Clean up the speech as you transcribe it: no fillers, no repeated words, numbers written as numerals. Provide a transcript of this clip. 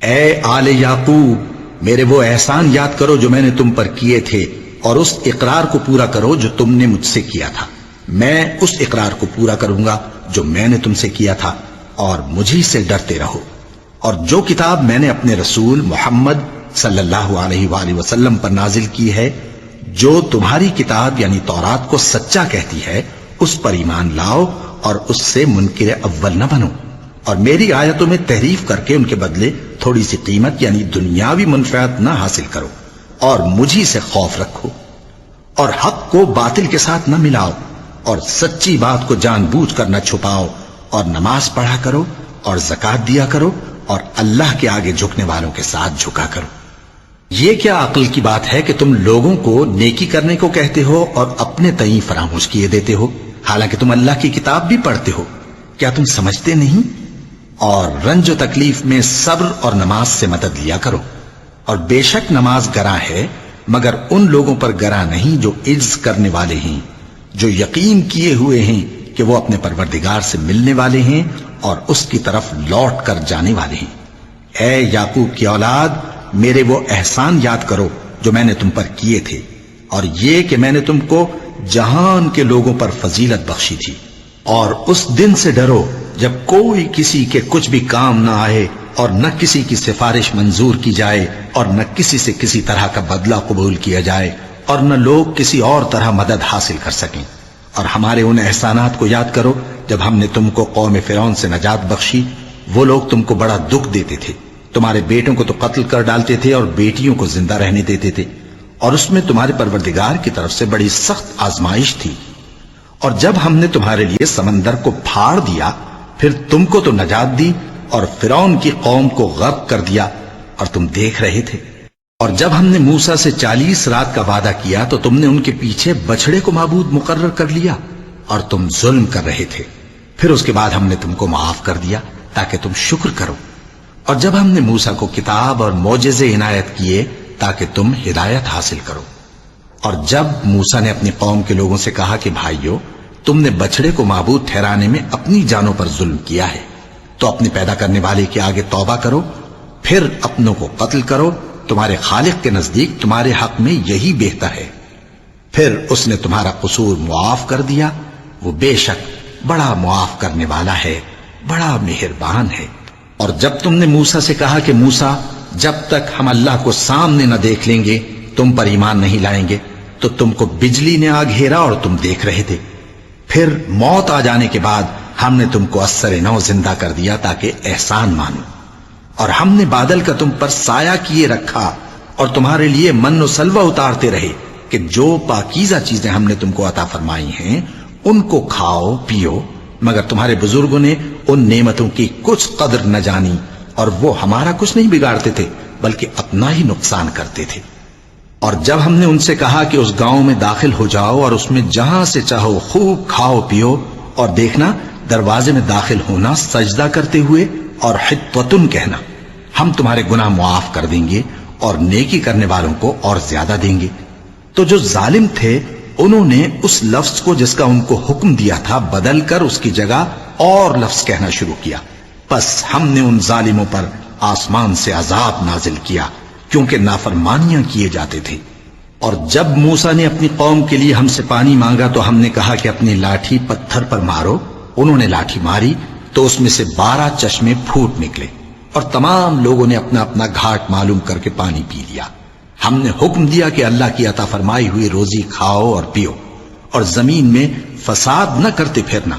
اے آل یعقوب، میرے وہ احسان یاد کرو جو میں نے تم پر کیے تھے، اور اس اقرار کو پورا کرو جو تم نے مجھ سے کیا تھا۔ میں اس اقرار کو پورا کروں گا جو میں نے تم سے کیا تھا، اور مجھی سے ڈرتے رہو۔ اور جو کتاب میں نے اپنے رسول محمد صلی اللہ علیہ وآلہ وسلم پر نازل کی ہے، جو تمہاری کتاب یعنی تورات کو سچا کہتی ہے، اس پر ایمان لاؤ اور اس سے منکر اول نہ بنو، اور میری آیتوں میں تحریف کر کے ان کے بدلے تھوڑی سی قیمت یعنی دنیاوی منفعت نہ حاصل کرو، اور مجھی سے خوف رکھو، اور حق کو باطل کے ساتھ نہ ملاؤ، اور سچی بات کو جان بوجھ کر نہ چھپاؤ، اور نماز پڑھا کرو اور زکوٰۃ دیا کرو، اور اللہ کے آگے جھکنے والوں کے ساتھ جھکا کرو۔ یہ کیا عقل کی بات ہے کہ تم لوگوں کو نیکی کرنے کو کہتے ہو اور اپنے تئیں فراموش کیے دیتے ہو، حالانکہ تم اللہ کی کتاب بھی پڑھتے ہو؟ کیا تم سمجھتے نہیں؟ اور رنج و تکلیف میں صبر اور نماز سے مدد لیا کرو، اور بے شک نماز گراں ہے، مگر ان لوگوں پر گراں نہیں جو عجز کرنے والے ہیں، جو یقین کیے ہوئے ہیں کہ وہ اپنے پروردگار سے ملنے والے ہیں اور اس کی طرف لوٹ کر جانے والے ہیں۔ اے یعقوب کی اولاد، میرے وہ احسان یاد کرو جو میں نے تم پر کیے تھے، اور یہ کہ میں نے تم کو جہان کے لوگوں پر فضیلت بخشی تھی، اور اس دن سے ڈرو جب کوئی کسی کے کچھ بھی کام نہ آئے، اور نہ کسی کی سفارش منظور کی جائے، اور نہ کسی سے کسی طرح کا بدلہ قبول کیا جائے، اور نہ لوگ کسی اور طرح مدد حاصل کر سکیں۔ اور ہمارے ان احسانات کو یاد کرو جب ہم نے تم کو قوم فرعون سے نجات بخشی۔ وہ لوگ تم کو بڑا دکھ دیتے تھے، تمہارے بیٹوں کو تو قتل کر ڈالتے تھے اور بیٹیوں کو زندہ رہنے دیتے تھے، اور اس میں تمہارے پروردگار کی طرف سے بڑی سخت آزمائش تھی۔ اور جب ہم نے تمہارے لیے سمندر کو پھاڑ دیا، پھر تم کو تو نجات دی اور فرعون کی قوم کو غرق کر دیا، اور تم دیکھ رہے تھے۔ اور جب ہم نے موسیٰ سے 40 رات کا وعدہ کیا تو تم نے ان کے پیچھے بچڑے کو معبود مقرر کر لیا، اور تم ظلم کر رہے تھے۔ پھر اس کے بعد ہم نے تم کو معاف کر دیا تاکہ تم شکر کرو۔ اور جب ہم نے موسیٰ کو کتاب اور معجزے عنایت کیے تاکہ تم ہدایت حاصل کرو۔ اور جب موسیٰ نے اپنی قوم کے لوگوں سے کہا کہ بھائیو، تم نے بچڑے کو معبود ٹھہرانے میں اپنی جانوں پر ظلم کیا ہے، تو اپنے پیدا کرنے والے کے آگے توبہ کرو، پھر اپنوں کو قتل کرو، تمہارے خالق کے نزدیک تمہارے حق میں یہی بہتر ہے۔ پھر اس نے تمہارا قصور معاف کر دیا، وہ بے شک بڑا معاف کرنے والا ہے، بڑا مہربان ہے۔ اور جب تم نے موسیٰ سے کہا کہ موسیٰ، جب تک ہم اللہ کو سامنے نہ دیکھ لیں گے تم پر ایمان نہیں لائیں گے، تو تم کو بجلی نے آ گھیرا اور تم دیکھ رہے تھے۔ پھر موت آ جانے کے بعد ہم نے تم کو اثر نو زندہ کر دیا تاکہ احسان مانو۔ اور ہم نے بادل کا تم پر سایہ کیے رکھا اور تمہارے لیے من و سلوہ اتارتے رہے کہ جو پاکیزہ چیزیں ہم نے تم کو عطا فرمائی ہیں ان کو کھاؤ پیو، مگر تمہارے بزرگوں نے ان نعمتوں کی کچھ قدر نہ جانی، اور وہ ہمارا کچھ نہیں بگاڑتے تھے بلکہ اپنا ہی نقصان کرتے تھے۔ اور جب ہم نے ان سے کہا کہ اس گاؤں میں داخل ہو جاؤ اور اس میں جہاں سے چاہو خوب کھاؤ پیو، اور دیکھنا دروازے میں داخل ہونا سجدہ کرتے ہوئے اور حطوتن کہنا، ہم تمہارے گناہ معاف کر دیں گے اور نیکی کرنے والوں کو اور زیادہ دیں گے۔ تو جو ظالم تھے انہوں نے اس لفظ کو جس کا ان کو حکم دیا تھا بدل کر اس کی جگہ اور لفظ کہنا شروع کیا، پس ہم نے ان ظالموں پر آسمان سے عذاب نازل کیا کیونکہ نافرمانیاں کیے جاتے تھے۔ اور جب موسیٰ نے اپنی قوم کے لیے ہم سے پانی مانگا تو ہم نے کہا کہ اپنی لاٹھی پتھر پر مارو۔ انہوں نے لاٹھی ماری تو اس میں سے 12 چشمے پھوٹ نکلے، اور تمام لوگوں نے اپنا اپنا گھاٹ معلوم کر کے پانی پی لیا۔ ہم نے حکم دیا کہ اللہ کی عطا فرمائی ہوئی روزی کھاؤ اور پیو، اور زمین میں فساد نہ کرتے پھرنا۔